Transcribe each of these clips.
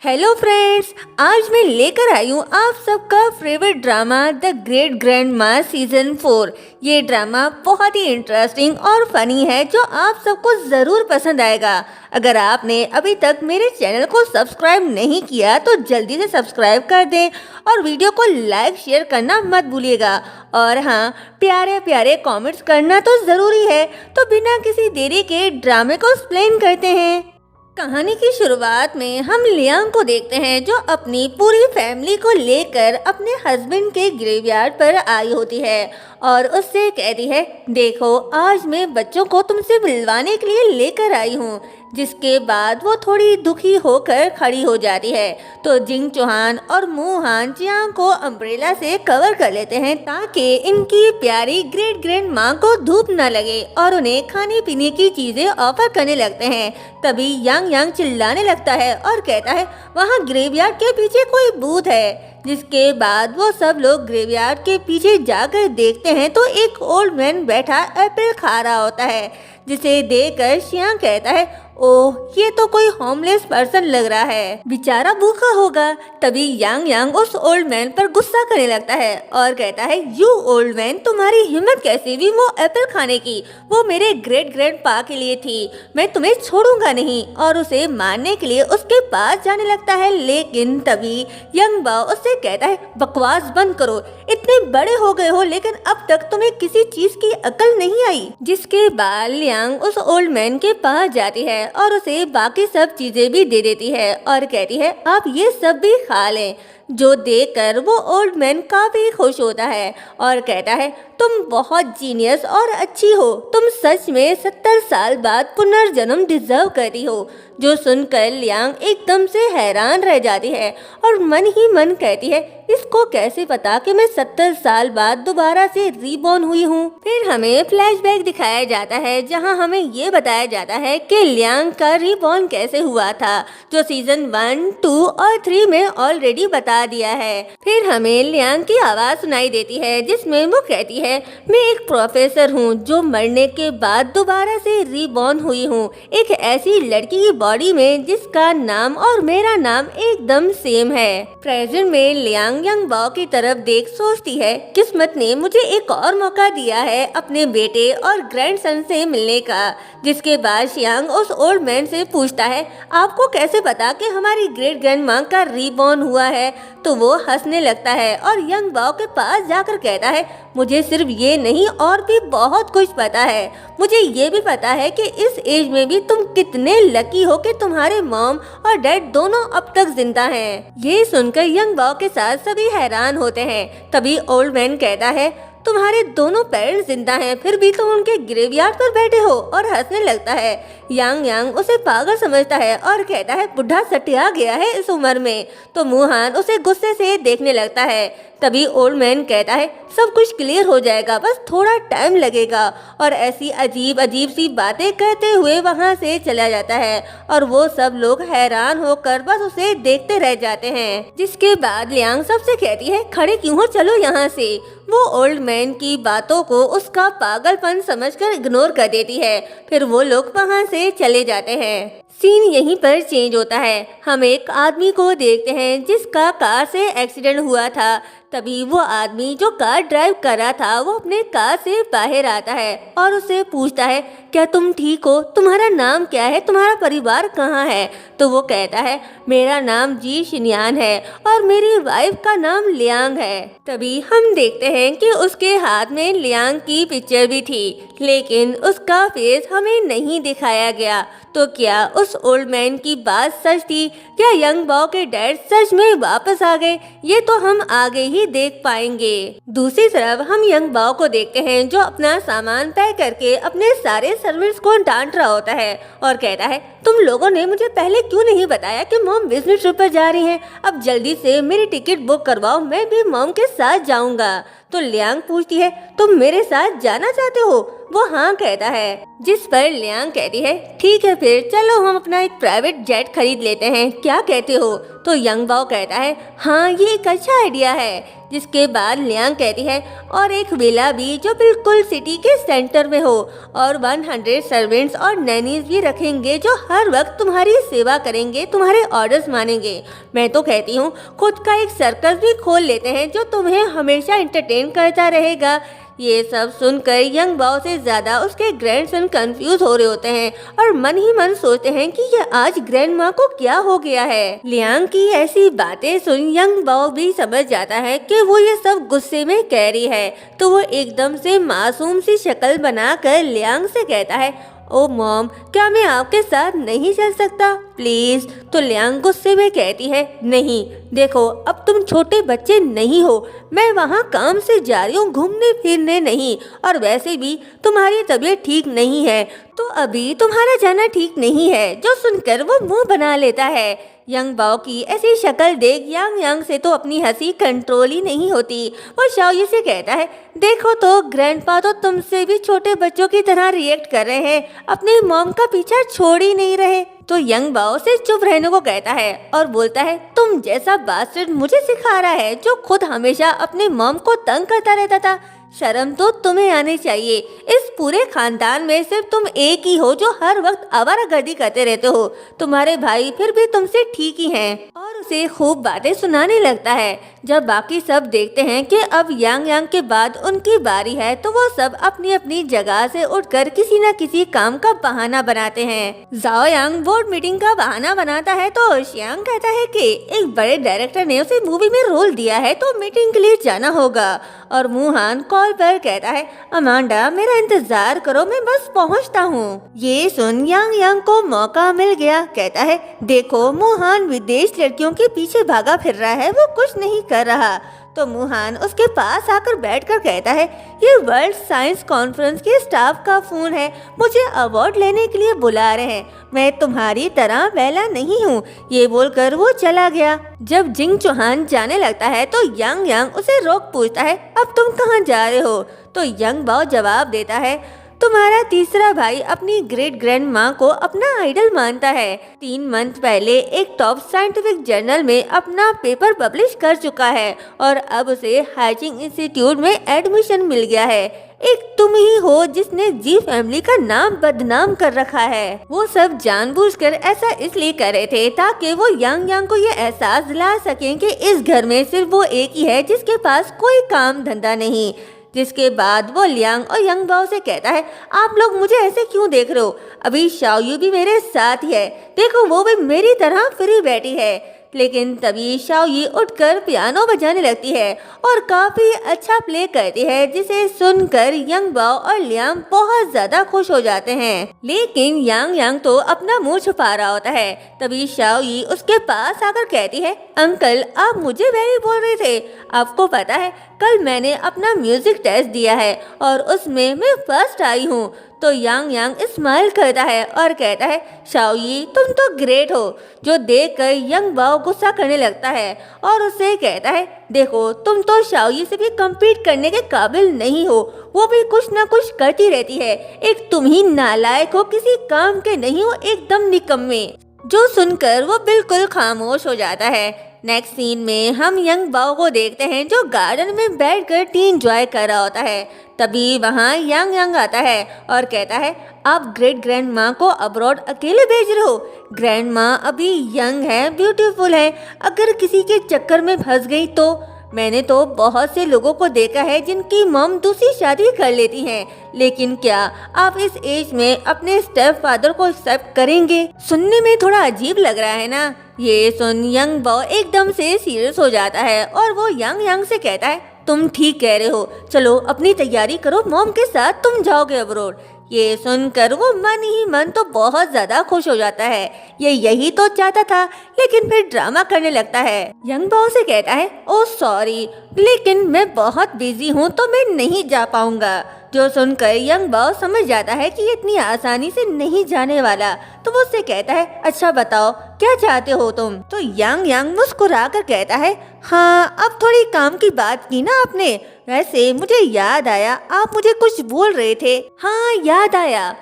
Hello friends, आज मैं लेकर आई हूँ आप सबका favourite drama the great grandma season 4। ये ड्रामा बहुत ही इंटरेस्टिंग और फनी है जो आप सबको ज़रूर पसंद आएगा। अगर आपने अभी तक मेरे चैनल को सब्सक्राइब नहीं किया तो जल्दी से सब्सक्राइब कर दें और वीडियो को लाइक शेयर करना मत भूलिएगा। और हाँ, प्यारे प्यारे कमेंट्स करना तो ज़रूरी है। तो बिना किसी देरी के ड्रामे को एक्सप्लेन करते हैं। कहानी की शुरुआत में हम लियांग को देखते हैं जो अपनी पूरी फैमिली को लेकर अपने हस्बैंड के ग्रेवयार्ड पर आई होती है और उससे कहती है, देखो आज मैं बच्चों को तुमसे मिलवाने के लिए लेकर आई हूँ। जिसके बाद वो थोड़ी दुखी होकर खड़ी हो जाती है तो जिंग चौहान और मुहान जियांग को अम्ब्रेला से कवर कर लेते हैं ताकि इनकी प्यारी ग्रेट ग्रैंड माँ को धूप न लगे और उन्हें खाने पीने की चीजें ऑफर करने लगते हैं। तभी यांग यांग चिल्लाने लगता है और कहता है वहाँ ग्रेवयार्ड के पीछे कोई भूत है। जिसके बाद वो सब लोग ग्रेवयार्ड के पीछे जाकर देखते हैं तो एक ओल्ड मैन बैठा एप्पल खा रहा होता है, जिसे देखकर शियांग कहता है, ओह ये तो कोई होमलेस पर्सन लग रहा है, बेचारा भूखा होगा। तभी यांग यांग उस ओल्ड मैन पर गुस्सा करने लगता है और कहता है, यू ओल्ड मैन, तुम्हारी हिम्मत कैसे हुई वो एप्पल खाने की? वो मेरे ग्रेट ग्रैंड पा के लिए थी, मैं तुम्हें छोड़ूंगा नहीं। और उसे मारने के लिए उसके पास जाने लगता है, लेकिन तभी यंग बाओ उससे कहता है, बकवास बंद करो, इतने बड़े हो गए हो लेकिन अब तक तुम्हें किसी चीज की अकल नहीं आई। जिसके बाद लियांग उस ओल्ड मैन के पास जाती है और उसे बाकी सब चीजें भी दे देती है और कहती है आप ये सब भी खा लें। जो देखकर वो ओल्ड मैन काफी खुश होता है और कहता है, तुम बहुत जीनियस और अच्छी हो, तुम सच में 70 साल बाद पुनर्जन्म डिजर्व करती हो। जो सुनकर लियांग एकदम से हैरान रह जाती है और मन ही मन कहती है, इसको कैसे पता कि मैं 70 साल बाद दोबारा से रीबॉर्न हुई हूँ। फिर हमें फ्लैशबैक दिखाया जाता है जहाँ हमें ये बताया जाता है कि लियांग का रीबॉर्न कैसे हुआ था, जो सीजन 1, 2 और 3 में ऑलरेडी बता दिया है। फिर हमें लियांग की आवाज सुनाई देती है जिसमें वो कहती है, मैं एक प्रोफेसर हूँ जो मरने के बाद दोबारा से रीबॉर्न हुई हूँ, एक ऐसी लड़की की बॉडी में जिसका नाम और मेरा नाम एकदम सेम है। प्रेजेंट में लियांग यंग बाओ की तरफ देख सोचती है, किस्मत ने मुझे एक और मौका दिया है अपने बेटे और ग्रैंडसन से मिलने का। जिसके बाद शियांग उस ओल्ड मैन से पूछता है, आपको कैसे पता कि हमारी ग्रेट ग्रैंड माँ का रीबॉर्न हुआ है? तो वो हंसने लगता है और यंग बाओ के पास जाकर कहता है, मुझे सिर्फ ये नहीं और भी बहुत कुछ पता है। मुझे ये भी पता है कि इस एज में भी तुम कितने लकी हो कि तुम्हारे मॉम और डैड दोनों अब तक जिंदा हैं। ये सुनकर यंग बाओ के साथ सभी हैरान होते हैं। तभी ओल्ड मैन कहता है, तुम्हारे दोनों पेरेंट्स जिंदा हैं फिर भी तुम उनके ग्रेवयार्ड पर बैठे हो, और हंसने लगता है। यांग यांग उसे पागल समझता है और कहता है, बुढ़ा सटिया गया है इस उम्र में। तो मुहान उसे गुस्से से देखने लगता है। तभी ओल्ड मैन कहता है, सब कुछ क्लियर हो जाएगा, बस थोड़ा टाइम लगेगा। और ऐसी अजीब अजीब सी बातें कहते हुए वहाँ से चला जाता है और वो सब लोग हैरान होकर बस उसे देखते रह जाते हैं। जिसके बाद लियांग सबसे कहती है, खड़े क्यों हो, चलो यहाँ से। वो ओल्ड मैन की बातों को उसका पागलपन समझकर इग्नोर कर देती है। फिर वो लोग वहाँ से चले जाते हैं। सीन यहीं पर चेंज होता है। हम एक आदमी को देखते हैं जिसका कार से एक्सीडेंट हुआ था। तभी वो आदमी जो कार ड्राइव कर रहा था वो अपने कार से बाहर आता है और उसे पूछता है, क्या तुम ठीक हो, तुम्हारा नाम क्या है, तुम्हारा परिवार कहाँ है? तो वो कहता है, मेरा नाम जी शिनयान है और मेरी वाइफ का नाम लियांग है। तभी हम देखते हैं कि उसके हाथ में लियांग की पिक्चर भी थी, लेकिन उसका फेस हमें नहीं दिखाया गया। तो क्या उस ओल्ड मैन की बात सच थी? क्या यंग बाओ के डैड सच में वापस आ गए? ये तो हम आगे ही देख पाएंगे। दूसरी तरफ हम यंग बाओ को देखते हैं जो अपना सामान पैक करके अपने सारे सर्वेंट्स को डांट रहा होता है और कहता है, तुम लोगों ने मुझे पहले क्यों नहीं बताया कि मॉम बिजनेस ट्रिप पर जा रही हैं? अब जल्दी से मेरी टिकट बुक करवाओ, मैं भी मॉम के साथ जाऊंगा। तो लियांग पूछती है, तुम मेरे साथ जाना चाहते हो? वो हाँ कहता है। जिस पर लियांग कहती है, ठीक है फिर चलो हम अपना एक प्राइवेट जेट खरीद लेते हैं, क्या कहते हो? तो यंग बाओ कहता है, हाँ ये एक अच्छा आइडिया है। जिसके बाद लियांग कहती है और एक विला भी जो बिल्कुल सिटी के सेंटर में हो और 100 सर्वेंट्स और नैनीज भी रखेंगे जो हर वक्त तुम्हारी सेवा करेंगे, तुम्हारे ऑर्डर्स मानेंगे। मैं तो कहती हूँ खुद का एक सर्कस भी खोल लेते हैं जो तुम्हें हमेशा एंटरटेन करता रहेगा। ये सब सुनकर यंग बाओ से ज्यादा उसके ग्रैंडसन कंफ्यूज हो रहे होते हैं और मन ही मन सोचते हैं कि ये आज ग्रैंड माँ को क्या हो गया है। लियांग की ऐसी बातें सुन यंग बाओ भी समझ जाता है कि वो ये सब गुस्से में कह रही है, तो वो एकदम से मासूम सी शक्ल बनाकर लियांग से कहता है, ओ मॉम, क्या मैं आपके साथ नहीं चल सकता प्लीज? तो लियांग गुस्से में कहती है, नहीं देखो, अब तुम छोटे बच्चे नहीं हो, मैं वहाँ काम से जा रही हूँ, घूमने फिरने नहीं, और वैसे भी तुम्हारी तबीयत ठीक नहीं है तो अभी तुम्हारा जाना ठीक नहीं है। जो सुनकर वो मुंह बना लेता है। यंग बाओ की ऐसी शक्ल देख यांग से तो अपनी हंसी कंट्रोल ही नहीं होती। वो शाओयी से कहता है, देखो तो ग्रैंडपा तो तुमसे भी छोटे बच्चों की तरह रिएक्ट कर रहे हैं, अपनी मॉम का पीछा छोड़ ही नहीं रहे। तो यंग बाओ से चुप रहने को कहता है और बोलता है, तुम जैसा बास्टर्ड मुझे सिखा रहा है जो खुद हमेशा अपने मॉम को तंग करता रहता था। शर्म तो तुम्हें आनी चाहिए। इस पूरे खानदान में सिर्फ तुम एक ही हो जो हर वक्त आवारागर्दी करते रहते हो। तुम्हारे भाई फिर भी तुमसे ठीक ही हैं और उसे खूब बातें सुनाने लगता है। जब बाकी सब देखते हैं कि अब यांग के बाद उनकी बारी है, तो वो सब अपनी अपनी जगह से उठकर किसी न किसी काम का बहाना बनाते हैं। जाओ यांग बोर्ड मीटिंग का बहाना बनाता है तो शियांग कहता है कि एक बड़े डायरेक्टर ने उसे मूवी में रोल दिया है तो मीटिंग के लिए जाना होगा। और मुहान कॉल पर कहता है, अमांडा मेरा इंतजार करो, मैं बस पहुंचता हूँ। ये सुन यांग को मौका मिल गया। कहता है, देखो मुहान विदेश लड़कियों के पीछे भागा फिर रहा है, वो कुछ नहीं कर रहा। तो मुहान उसके पास आकर बैठकर कहता है, ये वर्ल्ड साइंस कॉन्फ्रेंस के स्टाफ का फोन है, मुझे अवार्ड लेने के लिए बुला रहे हैं, मैं तुम्हारी तरह वेला नहीं हूँ। ये बोलकर वो चला गया। जब जिंग चौहान जाने लगता है तो यांग उसे रोक पूछता है, अब तुम कहाँ जा रहे हो? तो यंग बाओ जवाब देता है, तुम्हारा तीसरा भाई अपनी ग्रेट ग्रैंड माँ को अपना आइडल मानता है। 3 मंथ पहले एक टॉप साइंटिफिक जर्नल में अपना पेपर पब्लिश कर चुका है और अब उसे हाइजिंग इंस्टीट्यूट में एडमिशन मिल गया है। एक तुम ही हो जिसने जी फैमिली का नाम बदनाम कर रखा है। वो सब जानबूझकर ऐसा इसलिए कर रहे थे ताकि वो यांग को ये एहसास दिला सकें कि इस घर में सिर्फ वो एक ही है जिसके पास कोई काम धंधा नहीं। जिसके बाद वो लियांग और यंग बाओ से कहता है, आप लोग मुझे ऐसे क्यों देख रहे हो? अभी शाओयू भी मेरे साथ ही है, देखो वो भी मेरी तरह फ्री बैठी है। लेकिन तभी शाओयी उठकर पियानो बजाने लगती है और काफी अच्छा प्ले करती है, जिसे सुनकर यंग बाओ और लियांग बहुत ज्यादा खुश हो जाते हैं। लेकिन यांग तो अपना मुंह छुपा रहा होता है। तभी शाओयी उसके पास आकर कहती है, अंकल आप मुझे वेरी बोल रहे थे, आपको पता है कल मैंने अपना म्यूजिक टेस्ट दिया है और उसमें मैं फर्स्ट आई हूँ। तो यांग स्माइल करता है और कहता है, शाओयी तुम तो ग्रेट हो। जो देखकर यंग बाओ गुस्सा करने लगता है और उससे कहता है, देखो तुम तो शाओयी से भी कम्पीट करने के काबिल नहीं हो, वो भी कुछ ना कुछ करती रहती है, एक तुम ही नालायक हो, किसी काम के नहीं हो, एकदम निकम्मे। जो सुनकर वो बिल्कुल खामोश हो जाता है। नेक्स्ट सीन में हम यंग बाओ को देखते हैं जो गार्डन में बैठकर टी एंजॉय कर रहा होता है। तभी वहाँ यांग आता है और कहता है, आप ग्रेट ग्रैंड माँ को अब्रॉड अकेले भेज रहे हो? ग्रैंड माँ अभी यंग है, ब्यूटीफुल है, अगर किसी के चक्कर में फंस गई तो? मैंने तो बहुत से लोगों को देखा है जिनकी मॉम दूसरी शादी कर लेती हैं, लेकिन क्या आप इस एज में अपने स्टेप फादर को एक्सेप्ट करेंगे? सुनने में थोड़ा अजीब लग रहा है ना? ये सुन यंग बाओ एकदम से सीरियस हो जाता है और वो यांग से कहता है, तुम ठीक कह रहे हो, चलो अपनी तैयारी करो, मॉम के साथ तुम जाओगे अब्रॉड। ये सुनकर वो मन ही मन तो बहुत ज्यादा खुश हो जाता है। ये यही तो चाहता था, लेकिन फिर ड्रामा करने लगता है। यंग बाओ से कहता है, ओ सॉरी, लेकिन मैं बहुत बिजी हूँ तो मैं नहीं जा पाऊंगा। जो सुनकर यंग बाओ समझ जाता है कि ये इतनी आसानी से नहीं जाने वाला, तो वो उससे कहता है, अच्छा बताओ क्या चाहते हो तुम? तो यांग मुस्कुरा कर कहता है, हाँ अब थोड़ी काम की बात की ना आपने, वैसे मुझे याद आया, आप मुझे कुछ बोल रहे थे। हाँ याद आया।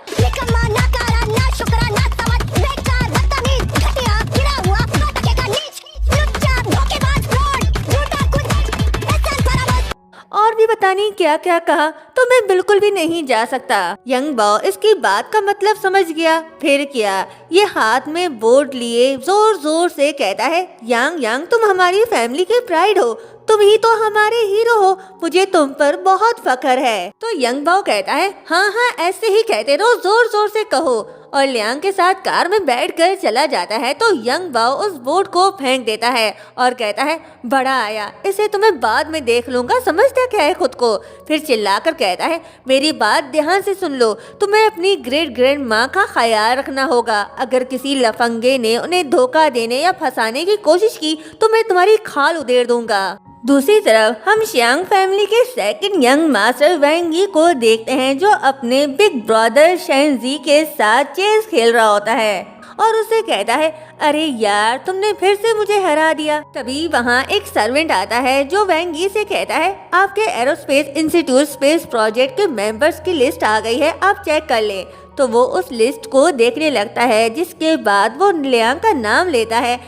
क्या क्या कहा तो मैं बिल्कुल भी नहीं जा सकता। यंग बॉ इसकी बात का मतलब समझ गया। फिर क्या, ये हाथ में बोर्ड लिए जोर जोर से कहता है, यांग यांग तुम हमारी फैमिली के प्राइड हो, तुम ही तो हमारे हीरो हो, मुझे तुम पर बहुत फख्र है। तो यंग बाओ कहता है, हाँ हाँ ऐसे ही कहते रहो, जोर जोर से कहो। और लियांग के साथ कार में बैठकर चला जाता है तो यंग बाओ उस बोर्ड को फेंक देता है और कहता है, बड़ा आया, इसे तुम्हें बाद में देख लूंगा, समझता क्या है खुद को। फिर चिल्लाकर कहता है, मेरी बात ध्यान से सुन लो, तुम्हें अपनी ग्रेट ग्रैंड माँ का ख्याल रखना होगा। अगर किसी लफंगे ने उन्हें धोखा देने या फंसाने की कोशिश की तो मैं तुम्हारी खाल उधेड़ दूंगा। दूसरी तरफ हम शियांग फैमिली के सेकंड यंग मास्टर वैंग यी को देखते हैं, जो अपने बिग ब्रदर शेनजी के साथ चेस खेल रहा होता है और उसे कहता है, अरे यार तुमने फिर से मुझे हरा दिया। तभी वहाँ एक सर्वेंट आता है जो वैंग यी से कहता है, आपके एरोस्पेस इंस्टीट्यूट स्पेस प्रोजेक्ट के मेंबर्स की लिस्ट आ गई है, आप चेक कर लें। तो वो उस लिस्ट को देखने लगता है, जिसके बाद वो लियांग का नाम लेता है,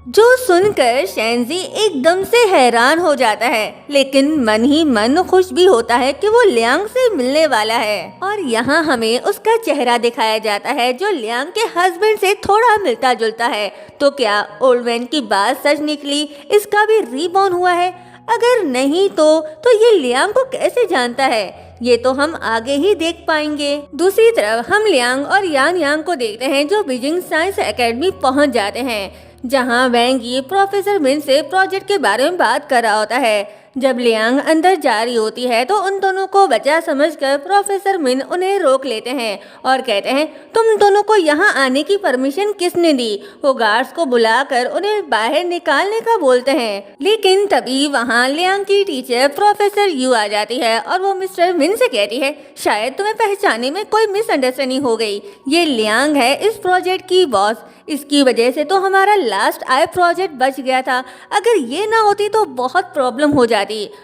जो सुनकर शेनजी एकदम से हैरान हो जाता है, लेकिन मन ही मन खुश भी होता है कि वो लियांग से मिलने वाला है। और यहाँ हमें उसका चेहरा दिखाया जाता है जो लियांग के हस्बैंड से थोड़ा मिलता जुलता है। तो क्या ओल्ड मैन की बात सच निकली, इसका भी रीबॉर्न हुआ है? अगर नहीं तो ये लियांग को कैसे जानता है, ये तो हम आगे ही देख पाएंगे। दूसरी तरफ हम लियांग और यान यांग को देखते हैं, जो बीजिंग साइंस एकेडमी पहुंच जाते हैं, जहां वैंग यी प्रोफेसर मिन से प्रोजेक्ट के बारे में बात कर रहा होता है। जब लियांग अंदर जा रही होती है तो उन दोनों को बचा समझकर प्रोफेसर मिन उन्हें रोक लेते हैं और कहते हैं, तुम दोनों को यहाँ आने की परमिशन किसने दी? वो गार्ड्स को बुलाकर उन्हें बाहर निकालने का बोलते हैं। लेकिन तभी वहाँ लियांग की टीचर प्रोफेसर यू आ जाती है और वो मिस्टर मिन से कहती है, शायद तुम्हें पहचाने में कोई मिसअंडरस्टैंडिंग हो गई, ये लियांग है इस प्रोजेक्ट की बॉस, इसकी वजह से तो हमारा लास्ट आई प्रोजेक्ट बच गया था, अगर ये ना होती तो बहुत प्रॉब्लम हो जाती,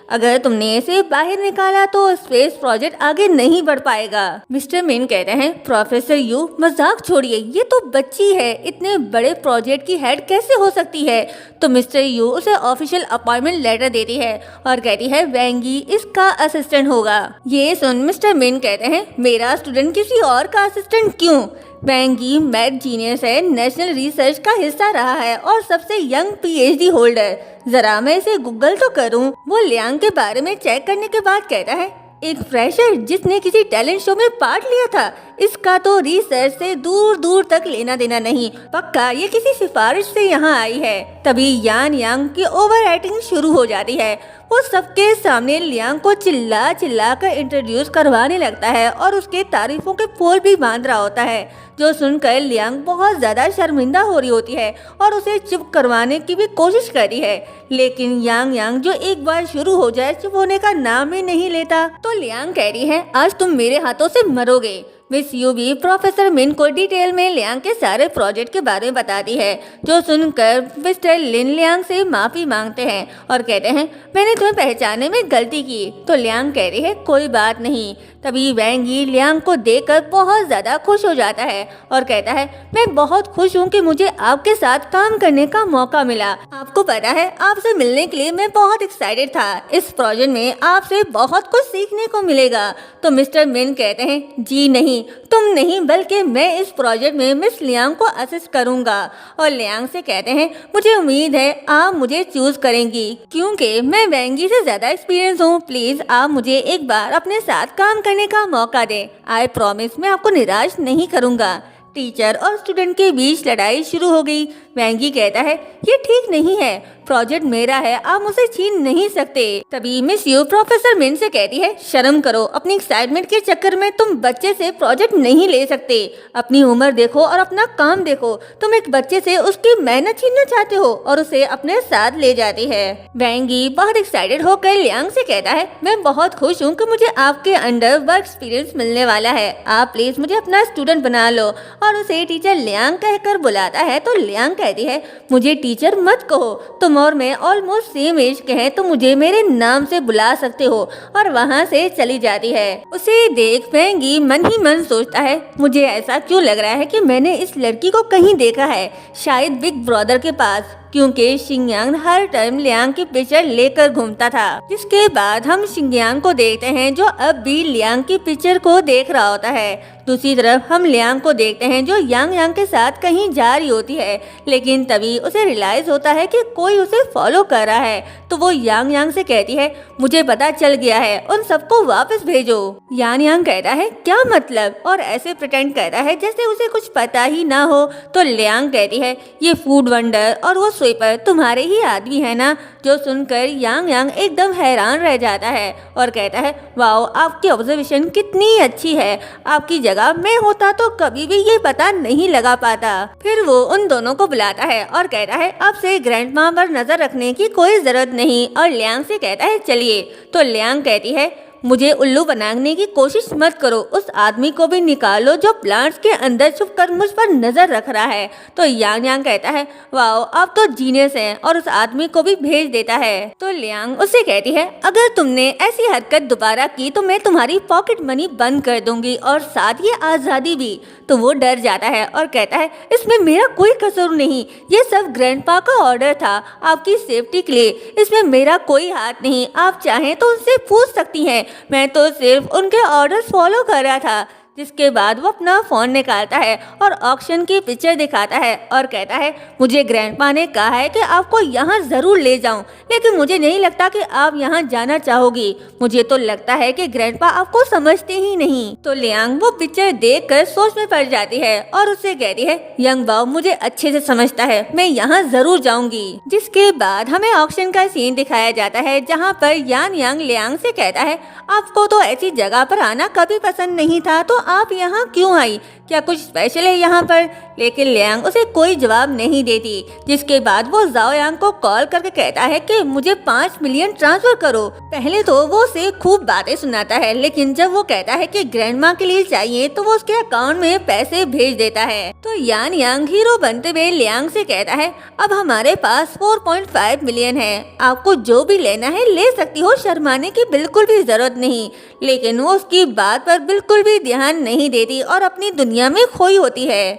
अगर तुमने इसे बाहर निकाला तो स्पेस प्रोजेक्ट आगे नहीं बढ़ पाएगा। मिस्टर मिन कहते हैं, प्रोफेसर यू मजाक छोड़िए, ये तो बच्ची है, इतने बड़े प्रोजेक्ट की हेड कैसे हो सकती है? तो मिस्टर यू उसे ऑफिशियल अपॉइंटमेंट लेटर देती है और कहती है, वैंग यी इसका असिस्टेंट होगा। ये सुन मिस्टर मिन कहते हैं, मेरा स्टूडेंट किसी और का असिस्टेंट क्यों? वैंग यी मैथ जीनियस है, नेशनल रिसर्च का हिस्सा रहा है और सबसे यंग पीएचडी होल्डर। जरा मैं इसे गूगल तो करूं। वो लियांग के बारे में चेक करने के बाद कहता है, एक फ्रेशर जिसने किसी टैलेंट शो में पार्ट लिया था, इसका तो रिसर्च से दूर दूर तक लेना देना नहीं, पक्का ये किसी सिफारिश से यहाँ आई है। तभी यान यांग की ओवर एक्टिंग शुरू हो जाती है, वो सबके सामने लियांग को चिल्ला चिल्ला कर इंट्रोड्यूस करवाने लगता है और उसके तारीफों के पोल भी बांध रहा होता है, जो सुनकर लियांग बहुत ज्यादा शर्मिंदा हो रही होती है और उसे चुप करवाने की भी कोशिश करी है। लेकिन यांग यांग जो एक बार शुरू हो जाए चुप होने का नाम ही नहीं लेता। तो लियांग कह रही है, आज तुम मेरे हाथों से मरोगे। मिस यू भी प्रोफेसर मिन को डिटेल में लियांग के सारे प्रोजेक्ट के बारे में बताती है, जो सुनकर मिस्टर लिन लियांग से माफी मांगते हैं और कहते हैं, मैंने तुम्हें पहचानने में गलती की। तो लियांग कह रही है, कोई बात नहीं। तभी वैंग यी लियांग को देखकर बहुत ज्यादा खुश हो जाता है और कहता है, मैं बहुत खुश हूँ कि मुझे आपके साथ काम करने का मौका मिला। आपको पता है, आपसे मिलने के लिए मैं बहुत एक्साइटेड था, इस प्रोजेक्ट में आपसे बहुत कुछ सीखने को मिलेगा। तो मिस्टर मिन कहते हैं, जी नहीं, तुम नहीं बल्कि मैं इस प्रोजेक्ट में मिस लियांग को असिस्ट करूंगा। और लियांग से कहते हैं, मुझे उम्मीद है आप मुझे चूज करेंगी क्योंकि मैं वैंग यी से ज्यादा एक्सपीरियंस हूँ। प्लीज आप मुझे एक बार अपने साथ काम करने का मौका दें। आई प्रॉमिस मैं आपको निराश नहीं करूंगा। टीचर और स्टूडेंट के बीच लड़ाई शुरू हो गई। वैंग यी कहता है, ये ठीक नहीं है, प्रोजेक्ट मेरा है, आप मुझे छीन नहीं सकते। तभी मिस यू प्रोफेसर मिन से कहती है, शर्म करो, अपनी एक्साइटमेंट के चक्कर में तुम बच्चे से प्रोजेक्ट नहीं ले सकते। अपनी उम्र देखो और अपना काम देखो। तुम एक बच्चे से उसकी मेहनत छीनना चाहते हो और उसे अपने साथ ले जाती है। वैंग यी बहुत एक्साइटेड होकर लियांग से कहता है, मैं बहुत खुश हूँ कि मुझे आपके अंडर वर्क एक्सपीरियंस मिलने वाला है। आप प्लीज मुझे अपना स्टूडेंट बना लो और उसे टीचर लियांग कहकर बुलाता है तो लियांग कहती है मुझे टीचर मत कहो, तुम और मैं ऑलमोस्ट सेम एज के हैं तो मुझे मेरे नाम से बुला सकते हो, और वहाँ से चली जाती है। उसे देख फेंगी मन ही मन सोचता है मुझे ऐसा क्यों लग रहा है कि मैंने इस लड़की को कहीं देखा है, शायद बिग ब्रदर के पास, क्योंकि शिंगयांग हर टाइम लियांग की पिक्चर लेकर घूमता था। जिसके बाद हम शिंगयांग को देखते हैं जो अब भी लियांग की पिक्चर को देख रहा होता है। दूसरी तरफ हम लियांग को देखते हैं जो यांग यांग के साथ कहीं जा रही होती है, लेकिन तभी उसे रियलाइज होता है कि कोई उसे फॉलो कर रहा है, तो वो यांग यांग से कहती है मुझे पता चल गया है, उन सबको वापस भेजो। यांग यांग कहता है क्या मतलब, और ऐसे प्रिटेंड करता है जैसे उसे कुछ पता ही ना हो। तो लियांग कहती है ये फूड वंडर और वो स्वीपर तुम्हारे ही आदमी है ना, जो सुनकर यांग यांग एकदम हैरान रह जाता है और कहता है वाओ आपकी ऑब्जर्वेशन कितनी अच्छी है, आपकी जगह मैं होता तो कभी भी ये पता नहीं लगा पाता। फिर वो उन दोनों को बुलाता है और कहता है अब से ग्रैंडमा पर नजर रखने की कोई जरूरत नहीं, और लियांग से कहता है चलिए। तो लियांग कहती है मुझे उल्लू बनाने की कोशिश मत करो, उस आदमी को भी निकालो जो प्लांट्स के अंदर छुपकर मुझ पर नजर रख रहा है। तो यांग यांग कहता है वाओ आप तो जीनियस हैं, और उस आदमी को भी भेज देता है। तो लियांग उसे कहती है अगर तुमने ऐसी हरकत दोबारा की तो मैं तुम्हारी पॉकेट मनी बंद कर दूंगी और साथ ही आजादी भी। तो वो डर जाता है और कहता है इसमें मेरा कोई कसूर नहीं, ये सब ग्रैंडपा का ऑर्डर था आपकी सेफ्टी के लिए, इसमें मेरा कोई हाथ नहीं, आप चाहें तो उनसे पूछ सकती हैं, मैं तो सिर्फ उनके ऑर्डर्स फॉलो कर रहा था। जिसके बाद वो अपना फोन निकालता है और ऑक्शन की पिक्चर दिखाता है और कहता है मुझे ग्रैंडपा ने कहा है कि आपको यहाँ जरूर ले जाऊं, लेकिन मुझे नहीं लगता कि आप यहाँ जाना चाहोगी, मुझे तो लगता है कि ग्रैंडपा आपको समझते ही नहीं। तो लियांग वो पिक्चर देखकर सोच में पड़ जाती है और उससे कहती है यंग बाओ मुझे अच्छे से समझता है, मैं यहाँ जरूर जाऊंगी। जिसके बाद हमें ऑक्शन का सीन दिखाया जाता है जहाँ पर यान यांग लियांग से कहता है आपको तो ऐसी जगह पर आना कभी पसंद नहीं था, तो आप यहाँ क्यों आई, क्या कुछ स्पेशल है यहाँ पर। लेकिन लियांग उसे कोई जवाब नहीं देती। जिसके बाद वो जाओ यांग को कॉल करके कहता है कि मुझे 5 मिलियन ट्रांसफर करो। पहले तो वो उसे खूब बातें सुनाता है, लेकिन जब वो कहता है कि ग्रैंडमा के लिए चाहिए तो वो उसके अकाउंट में पैसे भेज देता है। तो यान यांग हीरो बनते हुए लियांग से कहता है अब हमारे पास 4.5 मिलियन है, आपको जो भी लेना है ले सकती हो, शर्माने की बिल्कुल भी जरूरत नहीं। लेकिन वो उसकी बात पर बिल्कुल भी ध्यान नहीं देती और अपनी दुनिया में खोई होती है।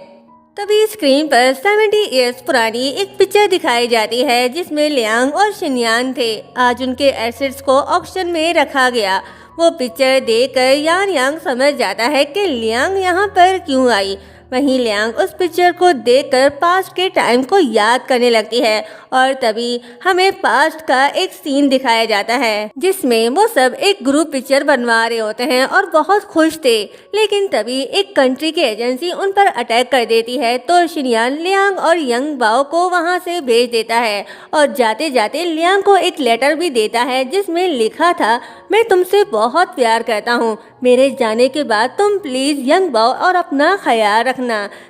तभी स्क्रीन पर 70 इयर्स पुरानी एक पिक्चर दिखाई जाती है जिसमें लियांग और शिनयान थे। आज उनके एसेट्स को ऑक्शन में रखा गया। वो पिक्चर देखकर यान यांग समझ जाता है कि लियांग यहाँ पर क्यों आई। वहीं लियांग उस पिक्चर को देखकर पास्ट के टाइम को याद करने लगती है और तभी हमें पास्ट का एक सीन दिखाया जाता है जिसमें वो सब एक ग्रुप पिक्चर बनवा रहे होते हैं और बहुत खुश थे। लेकिन तभी एक कंट्री की एजेंसी उन पर अटैक कर देती है, तो शिनयान लियांग और यंग बाओ को वहां से भेज देता है और जाते जाते लियांग को एक लेटर भी देता है जिसमें लिखा था मैं तुमसे बहुत प्यार करता हूँ, मेरे जाने के बाद तुम प्लीज यंग बाओ और अपना ख्याल रखना।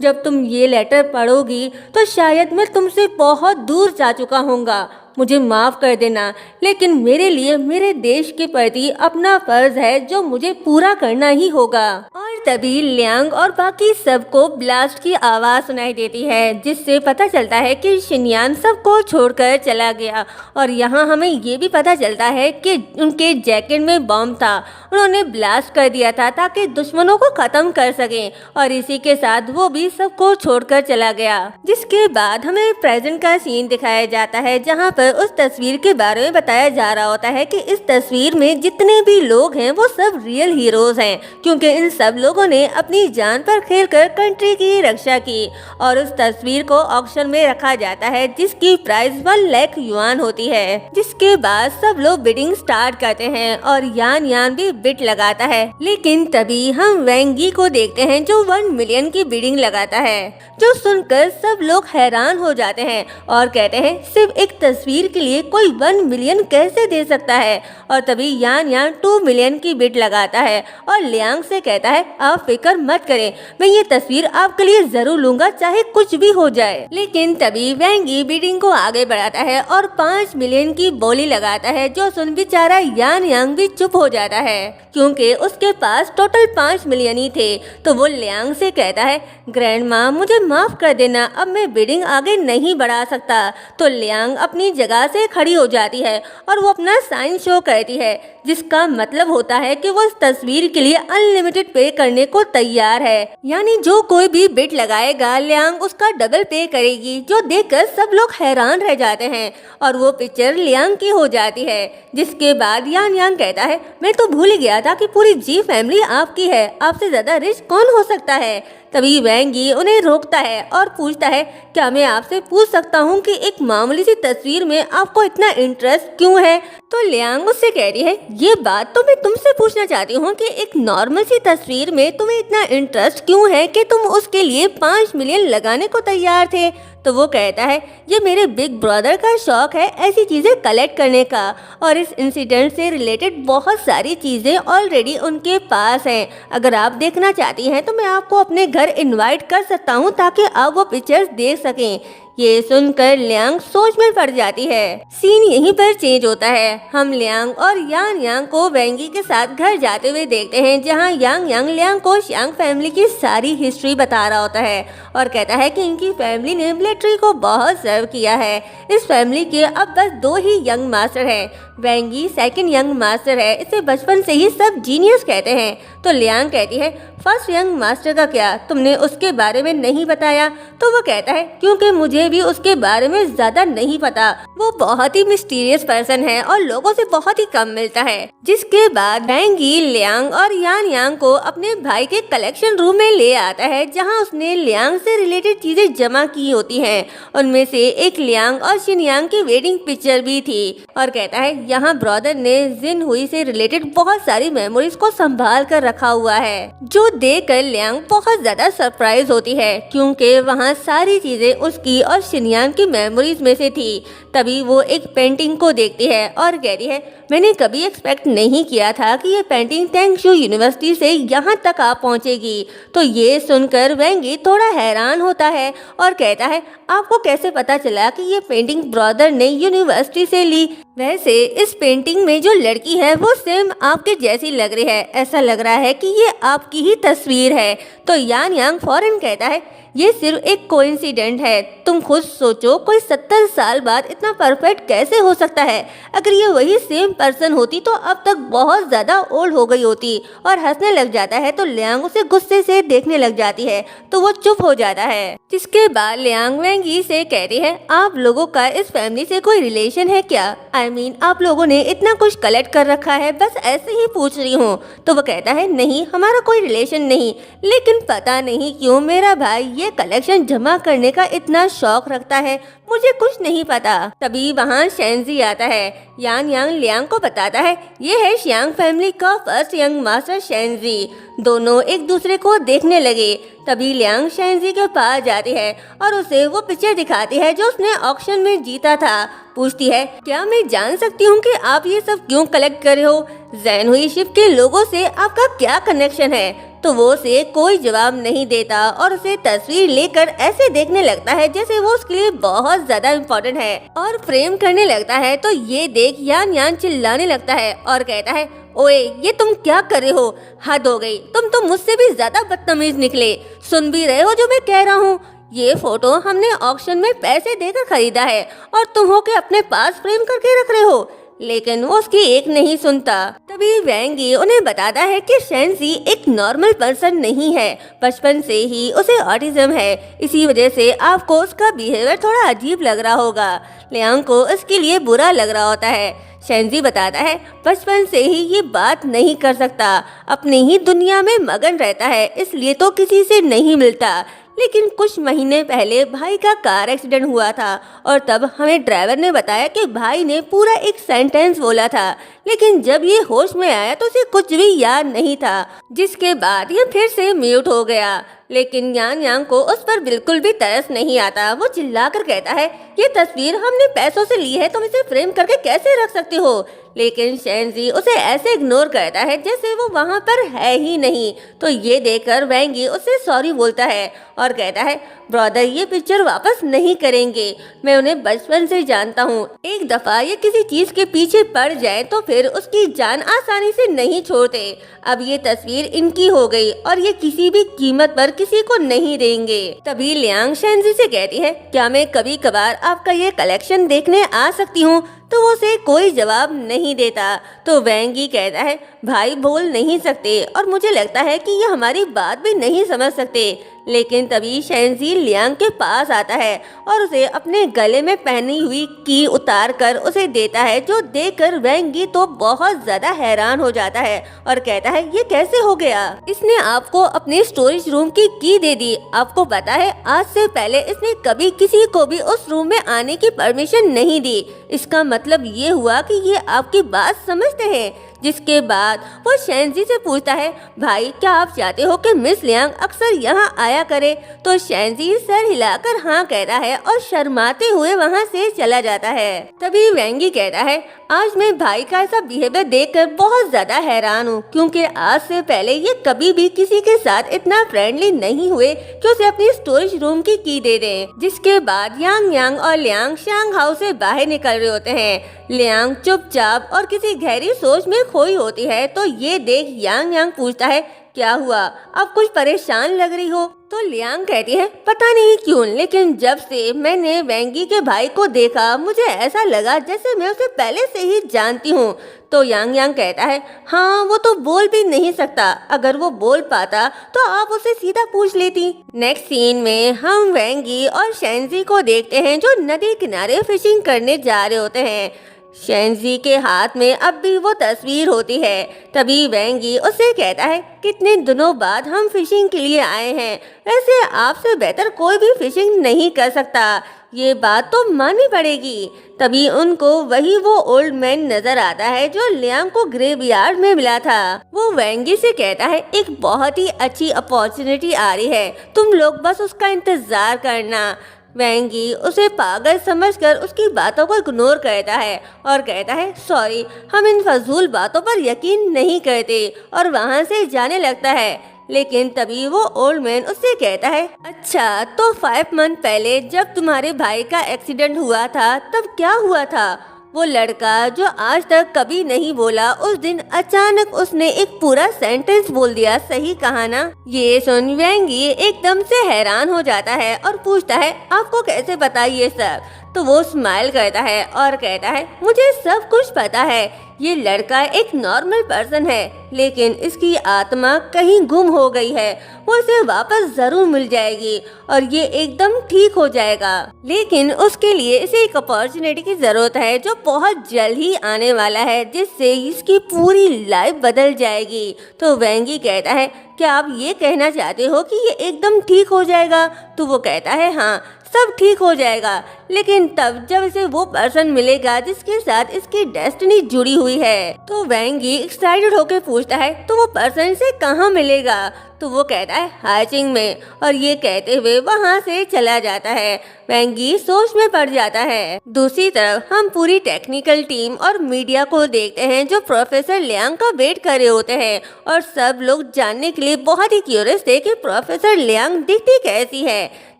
जब तुम ये लेटर पढ़ोगी तो शायद मैं तुमसे बहुत दूर जा चुका होऊंगा, मुझे माफ कर देना, लेकिन मेरे लिए मेरे देश के प्रति अपना फर्ज है जो मुझे पूरा करना ही होगा। और तभी लियांग और बाकी सबको ब्लास्ट की आवाज सुनाई देती है जिससे पता चलता है कि शिनयान सबको छोड़कर चला गया। और यहाँ हमें ये भी पता चलता है कि उनके जैकेट में बॉम्ब था, उन्होंने ब्लास्ट कर दिया था ताकि दुश्मनों को खत्म कर सकें, और इसी के साथ वो भी सबको छोड़कर चला गया। जिसके बाद हमें प्रेजेंट का सीन दिखाया जाता है जहाँ पर उस तस्वीर के बारे में बताया जा रहा होता है कि इस तस्वीर में जितने भी लोग हैं वो सब रियल हीरोज हैं, क्योंकि इन सब लोगों ने अपनी जान पर खेलकर कंट्री की रक्षा की। और उस तस्वीर को ऑक्शन में रखा जाता है जिसकी प्राइस 1 लाख युआन होती है। जिसके बाद सब लोग बिडिंग स्टार्ट करते हैं और यान यान भी बिट लगाता है। लेकिन तभी हम वेंगी को देखते हैं जो 1 मिलियन की बिडिंग लगाता है, जो सुनकर सब लोग हैरान हो जाते हैं और कहते हैं सिर्फ एक तस्वीर तस्वीर के लिए कोई 1 मिलियन कैसे दे सकता है। और तभी यान यान 2 मिलियन की बिड लगाता है और लियांग से कहता है आप फिक्र मत करें, मैं ये तस्वीर आपके लिए जरूर लूंगा चाहे कुछ भी हो जाए। लेकिन तभी वैंग यी बिडिंग को आगे बढ़ाता है और 5 मिलियन की बोली लगाता है, जो सुन बेचारा यान यांग भी चुप हो जाता है क्योंकि उसके पास टोटल 5 मिलियन ही थे। तो वो लियांग से कहता है ग्रैंड माँ मुझे माफ कर देना, अब मैं बिडिंग आगे नहीं बढ़ा सकता। तो लियांग अपनी जगह से खड़ी हो जाती है और वो अपना साइन शो करती है, जिसका मतलब होता है कि वो इस तस्वीर के लिए अनलिमिटेड पे करने को तैयार है। यानी जो कोई भी बिड लगाएगा लियांग उसका डबल पे करेगी, जो देखकर सब लोग हैरान रह जाते हैं और वो पिक्चर लियांग की हो जाती है। जिसके बाद यान यांग कहता है मैं तो भूल ही गया था कि पूरी जी फैमिली आपकी है, आपसे ज्यादा रिच कौन हो सकता है। तभी वैंग यी उन्हें रोकता है और पूछता है क्या मैं आपसे पूछ सकता हूँ कि एक मामूली सी तस्वीर में आपको इतना इंटरेस्ट क्यों है। तो लियांग उससे कह रही है ये बात तो मैं तुमसे पूछना चाहती हूँ कि एक नॉर्मल सी तस्वीर में तुम्हें इतना इंटरेस्ट क्यों है कि तुम उसके लिए 5 मिलियन लगाने को तैयार थे। तो वो कहता है ये मेरे बिग ब्रदर का शौक है ऐसी चीजें कलेक्ट करने का, और इस इंसिडेंट से रिलेटेड बहुत सारी चीजें ऑलरेडी उनके पास हैं। अगर आप देखना चाहती हैं तो मैं आपको अपने घर इनवाइट कर सकता हूँ ताकि आप वो पिक्चर्स देख सकें। ये सुनकर लियांग सोच में पड़ जाती है। सीन यहीं पर चेंज होता है। हम लियांग और यान यांग को वैंग यी के साथ घर जाते हुए देखते हैं, जहां यांग यांग लियांग को शियांग फैमिली की सारी हिस्ट्री बता रहा होता है और कहता है कि इनकी फैमिली ने मिलिट्री को बहुत सर्व किया है। इस फैमिली के अब बस 2 ही यंग मास्टर हैं। वैंग यी सेकंड यंग मास्टर है, इसे बचपन से ही सब जीनियस कहते हैं। तो लियांग कहती है फर्स्ट यंग मास्टर का क्या, तुमने उसके बारे में नहीं बताया। तो वो कहता है क्योंकि मुझे भी उसके बारे में ज्यादा नहीं पता, वो बहुत ही मिस्टीरियस पर्सन है और लोगों से बहुत ही कम मिलता है। जिसके बाद वैंग यी लियांग और यान यांग को अपने भाई के कलेक्शन रूम में ले आता है, जहां उसने लियांग से रिलेटेड चीजें जमा की होती हैं। उनमें से एक लियांग और शिनयांग की वेडिंग पिक्चर भी थी और कहता है यहाँ ब्रदर ने जिन हुई से रिलेटेड बहुत सारी मेमोरीज को संभाल कर रखा हुआ है, जो देखकर लियांग बहुत ज्यादा सरप्राइज होती है क्योंकि वहाँ सारी चीजें उसकी और शिनयांग की मेमोरीज में से थी। तभी वो एक पेंटिंग को देखती है और कहती है मैंने कभी एक्सपेक्ट नहीं किया था कि ये पेंटिंग थैंक्स यू यूनिवर्सिटी से यहाँ तक आ पहुँचेगी। तो ये सुनकर वैंग यी थोड़ा हैरान होता है और कहता है आपको कैसे पता चला कि ये पेंटिंग ब्रदर ने यूनिवर्सिटी से ली। वैसे इस पेंटिंग में जो लड़की है वो सेम आपके जैसी लग रही है, ऐसा लग रहा है कि ये आपकी ही तस्वीर है। तो यान यांग फौरन कहता है ये सिर्फ एक कोइंसिडेंट है, तुम खुद सोचो कोई 70 साल बाद इतना परफेक्ट कैसे हो सकता है। अगर ये वही सेम पर्सन होती तो अब तक बहुत ज्यादा ओल्ड हो गई होती। और हंसने लग जाता है तो लियांग उसे गुस्से से देखने लग जाती है, तो वो चुप हो जाता है। जिसके बाद लियांग वैंग यी से कहती है आप लोगों का इस फैमिली से कोई रिलेशन है क्या, I mean, आप लोगों ने इतना कुछ कलेक्ट कर रखा है, बस ऐसे ही पूछ रही हूँ। तो वो कहता है नहीं हमारा कोई रिलेशन नहीं, लेकिन पता नहीं क्यों मेरा भाई ये कलेक्शन जमा करने का इतना शौक रखता है, मुझे कुछ नहीं पता। तभी वहाँ शेंजी आता है। यान यांग लियांग को बताता है ये है शियांग फैमिली का फर्स्ट यंग मास्टर शेंजी। दोनों एक दूसरे को देखने लगे। तभी लियांग शेंजी के पास जाती है और उसे वो पिक्चर दिखाती है जो उसने ऑक्शन में जीता था। पूछती है क्या मैं जान सकती हूँ कि आप ये सब क्यों कलेक्ट कर रहे हो, जैन हुई शिप के लोगों से आपका क्या कनेक्शन है। तो वो उसे कोई जवाब नहीं देता और उसे तस्वीर लेकर ऐसे देखने लगता है जैसे वो उसके लिए बहुत ज्यादा इम्पोर्टेंट है और फ्रेम करने लगता है। तो ये देख यान यान चिल्लाने लगता है और कहता है ओए ये तुम क्या कर रहे हो, हद हो गई, तुम तो मुझसे भी ज्यादा बदतमीज निकले। सुन भी रहे हो जो मैं कह रहा हूँ, ये फोटो हमने ऑक्शन में पैसे देकर खरीदा है और तुम हो के अपने पास फ्रेम करके रख रहे हो। लेकिन वो उसकी एक नहीं सुनता। तभी वैंग यी उन्हें बताता है कि शेंजी एक नॉर्मल पर्सन नहीं है, बचपन से ही उसे ऑटिज्म है, इसी वजह से आपको उसका बिहेवियर थोड़ा अजीब लग रहा होगा। लियांग को इसके लिए बुरा लग रहा होता है। शेंजी बताता है बचपन से ही ये बात नहीं कर सकता, अपनी ही दुनिया में मगन रहता है, इसलिए तो किसी से नहीं मिलता। लेकिन कुछ महीने पहले भाई का कार एक्सीडेंट हुआ था और तब हमें ड्राइवर ने बताया कि भाई ने पूरा एक सेंटेंस बोला था, लेकिन जब ये होश में आया तो उसे कुछ भी याद नहीं था, जिसके बाद ये फिर से म्यूट हो गया। लेकिन यांग यांग को उस पर बिल्कुल भी तरस नहीं आता। वो चिल्लाकर कहता है, ये तस्वीर हमने पैसों से ली है, तुम इसे फ्रेम करके कैसे रख सकती हो? लेकिन शेंजी उसे ऐसे इग्नोर करता है जैसे वो वहाँ पर है ही नहीं। तो ये देखकर वैंगी उसे सॉरी बोलता है और कहता है, ब्रदर ये पिक्चर वापस नहीं करेंगे, मैं उन्हें बचपन से जानता हूँ। एक दफा ये किसी चीज के पीछे पड़ जाए तो फिर उसकी जान आसानी से नहीं छोड़ते। अब ये तस्वीर इनकी हो गई और ये किसी भी कीमत पर किसी को नहीं देंगे। तभी लियांग शेंजी से कहती है, क्या मैं कभी कभार आपका ये कलेक्शन देखने आ सकती हूँ? तो वो उसे कोई जवाब नहीं देता। तो वैंगी कहता है, भाई बोल नहीं सकते और मुझे लगता है कि ये हमारी बात भी नहीं समझ सकते। लेकिन तभी शेंजी लियांग के पास आता है और उसे अपने गले में पहनी हुई की उतार कर उसे देता है, जो देखकर वैंगी तो बहुत ज्यादा हैरान हो जाता है और कहता है, ये कैसे हो गया? इसने आपको अपने स्टोरेज रूम की की दे दी। आपको पता है आज से पहले इसने कभी किसी को भी उस रूम में आने की परमिशन नहीं दी। इसका मतलब ये हुआ कि ये आपकी बात समझते हैं। जिसके बाद वो शेंजी से पूछता है, भाई क्या आप चाहते हो कि मिस लियांग अक्सर यहाँ आया करे? तो शेंजी सर हिलाकर हाँ कहता है और शर्माते हुए वहाँ से चला जाता है। तभी वैंगी कहता है, आज मैं भाई का ऐसा बिहेवियर देखकर बहुत ज्यादा हैरान हूँ, क्योंकि आज से पहले ये कभी भी किसी के साथ इतना फ्रेंडली नहीं हुए कि उसे अपनी स्टोरेज रूम की दे दें। जिसके बाद यांग यांग और लियांग शांग हाउस से बाहर निकल रहे होते हैं। लियांग चुपचाप और किसी गहरी सोच में खोई होती है। तो ये देख यांग यांग पूछता है, क्या हुआ, अब कुछ परेशान लग रही हो? तो लियांग कहती है, पता नहीं क्यों, लेकिन जब से मैंने वैंगी के भाई को देखा मुझे ऐसा लगा जैसे मैं उसे पहले से ही जानती हूँ। तो यांग यांग कहता है, हाँ वो तो बोल भी नहीं सकता, अगर वो बोल पाता तो आप उसे सीधा पूछ लेती। नेक्स्ट सीन में हम वैंगी और शेंजी को देखते हैं जो नदी किनारे फिशिंग करने जा रहे होते हैं। शेंजी के हाथ में अब भी वो तस्वीर होती है। तभी वैंगी उसे कहता है, कितने दिनों बाद हम फिशिंग के लिए आए हैं, वैसे आपसे बेहतर कोई भी फिशिंग नहीं कर सकता, ये बात तो माननी पड़ेगी। तभी उनको वही वो ओल्ड मैन नजर आता है जो लियांग को ग्रेवयार्ड में मिला था। वो वैंगी से कहता है, एक बहुत ही अच्छी अपॉर्चुनिटी आ रही है, तुम लोग बस उसका इंतजार करना। वैंगी उसे पागल समझकर उसकी बातों को इग्नोर करता है और कहता है, सॉरी हम इन फजूल बातों पर यकीन नहीं करते, और वहाँ से जाने लगता है। लेकिन तभी वो ओल्ड मैन उससे कहता है, अच्छा तो 5 मंथ पहले जब तुम्हारे भाई का एक्सीडेंट हुआ था तब क्या हुआ था? वो लड़का जो आज तक कभी नहीं बोला, उस दिन अचानक उसने एक पूरा सेंटेंस बोल दिया, सही कहा ना? ये सुन वैंगी एकदम से हैरान हो जाता है और पूछता है, आपको कैसे पता ये सब? तो वो स्माइल करता है और कहता है, मुझे सब कुछ पता है। ये लड़का एक नॉर्मल पर्सन है, लेकिन इसकी आत्मा कहीं गुम हो गई है। वो इसे वापस जरूर मिल जाएगी और ये एकदम ठीक हो जाएगा, लेकिन उसके लिए इसे एक अपॉर्चुनिटी की जरूरत है जो बहुत जल्द ही आने वाला है, जिससे इसकी पूरी लाइफ बदल जाएगी। तो वैंगी कहता है, क्या आप ये कहना चाहते हो कि ये एकदम ठीक हो जाएगा? तो वो कहता है, हाँ सब ठीक हो जाएगा, लेकिन तब जब इसे वो पर्सन मिलेगा जिसके साथ इसकी डेस्टिनी जुड़ी हुई है। तो वैंगी एक्साइटेड होकर पूछता है, तो वो पर्सन इसे कहाँ मिलेगा? तो वो कहता है, हाइचिंग में, और ये कहते हुए वहाँ से चला जाता है। वैंगी सोच में पड़ जाता है। दूसरी तरफ हम पूरी टेक्निकल टीम और मीडिया को देखते हैं जो प्रोफेसर लियांग का वेट कर रहे होते हैं, और सब लोग जानने के लिए बहुत ही क्यूरियस थे कि प्रोफेसर लियांग दिखती कैसी है।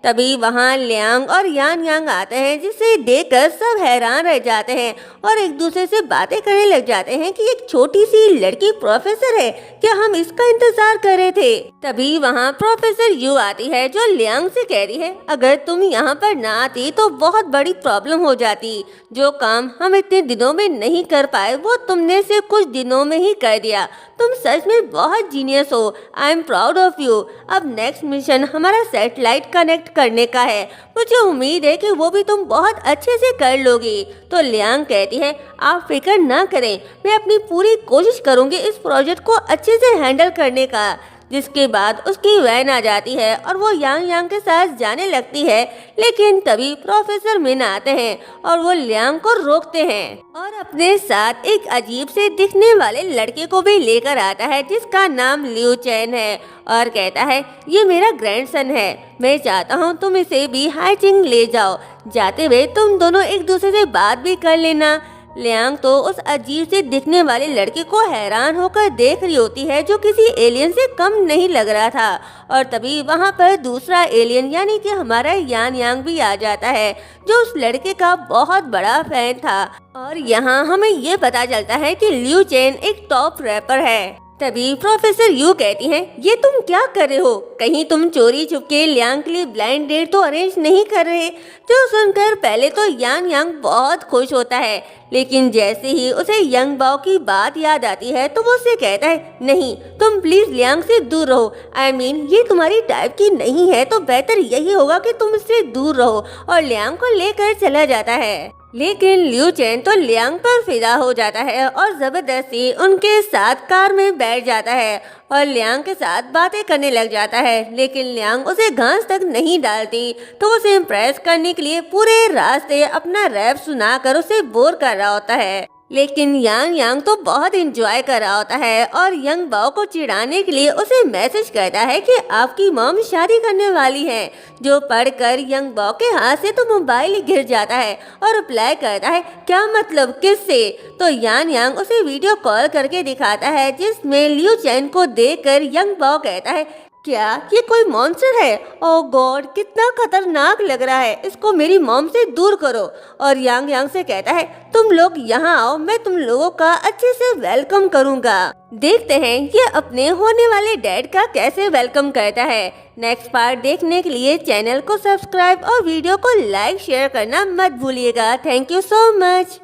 तभी वहाँ लियांग और यान यांग आते हैं, जिसे देखकर सब हैरान रह जाते हैं और एक दूसरे से बातें करने लग जाते हैं कि एक छोटी सी लड़की प्रोफेसर है, क्या हम इसका इंतजार कर रहे थे? तभी वहाँ प्रोफेसर यू आती है जो लियांग से कह रही है, अगर तुम यहाँ पर ना आती तो बहुत बड़ी प्रॉब्लम हो जाती। जो काम हम इतने दिनों में नहीं कर पाए वो तुमने सिर्फ कुछ दिनों में ही कर दिया। तुम सच में बहुत जीनियस हो, I am proud of you. अब नेक्स्ट मिशन हमारा सैटेलाइट कनेक्ट करने का है, मुझे उम्मीद है कि वो भी तुम बहुत अच्छे से कर लोगी। तो लियांग कहती है, आप फिक्र ना करें, मैं अपनी पूरी कोशिश करूंगी इस प्रोजेक्ट को अच्छे से हैंडल करने का। जिसके बाद उसकी वैन आ जाती है और वो यांग यांग के साथ जाने लगती है। लेकिन तभी प्रोफेसर मिन आते हैं और वो लियांग को रोकते हैं और अपने साथ एक अजीब से दिखने वाले लड़के को भी लेकर आता है जिसका नाम लियू चैन है और कहता है ये मेरा ग्रैंडसन है, मैं चाहता हूँ तुम इसे भी हाईचिंग ले जाओ, जाते हुए तुम दोनों एक दूसरे से बात भी कर लेना। लियांग तो उस अजीब से दिखने वाले लड़के को हैरान होकर देख रही होती है जो किसी एलियन से कम नहीं लग रहा था। और तभी वहाँ पर दूसरा एलियन यानी कि हमारा यान यांग भी आ जाता है जो उस लड़के का बहुत बड़ा फैन था। और यहाँ हमें ये पता चलता है कि लियू चेन एक टॉप रैपर है। तभी प्रोफेसर यू कहती हैं, ये तुम क्या कर रहे हो, कहीं तुम चोरी छुपके लियांग के लिए ब्लाइंड डेट तो अरेंज नहीं कर रहे। जो सुनकर पहले तो यान यांग बहुत खुश होता है, लेकिन जैसे ही उसे यंग बाओ की बात याद आती है तो वो उसे कहता है, नहीं तुम प्लीज लियांग से दूर रहो, आई मीन ये तुम्हारी टाइप की नहीं है तो बेहतर यही होगा कि तुम इससे दूर रहो। और लियांग को लेकर चला जाता है। लेकिन लियू चेन तो लियांग पर फिदा हो जाता है और जबरदस्ती उनके साथ कार में बैठ जाता है और लियांग के साथ बातें करने लग जाता है। लेकिन लियांग उसे घास तक नहीं डालती तो उसे इम्प्रेस करने के लिए पूरे रास्ते अपना रैप सुनाकर उसे बोर कर रहा होता है। लेकिन यांग यांग तो बहुत इंजॉय कर रहा होता है और यंग बाओ को चिढ़ाने के लिए उसे मैसेज करता है कि आपकी मॉम शादी करने वाली है, जो पढ़कर यंग बाओ के हाथ से तो मोबाइल ही गिर जाता है और रिप्लाई करता है, क्या मतलब किससे। तो यान यांग उसे वीडियो कॉल करके दिखाता है जिसमें लियू चैन को देखकर यंग बाओ कहता है, क्या ये कोई मॉन्स्टर है, ओह गॉड कितना खतरनाक लग रहा है, इसको मेरी मॉम से दूर करो। और यांग यांग से कहता है, तुम लोग यहाँ आओ, मैं तुम लोगों का अच्छे से वेलकम करूँगा। देखते हैं ये अपने होने वाले डैड का कैसे वेलकम करता है। नेक्स्ट पार्ट देखने के लिए चैनल को सब्सक्राइब और वीडियो को लाइक शेयर करना मत भूलिएगा। Thank you so much.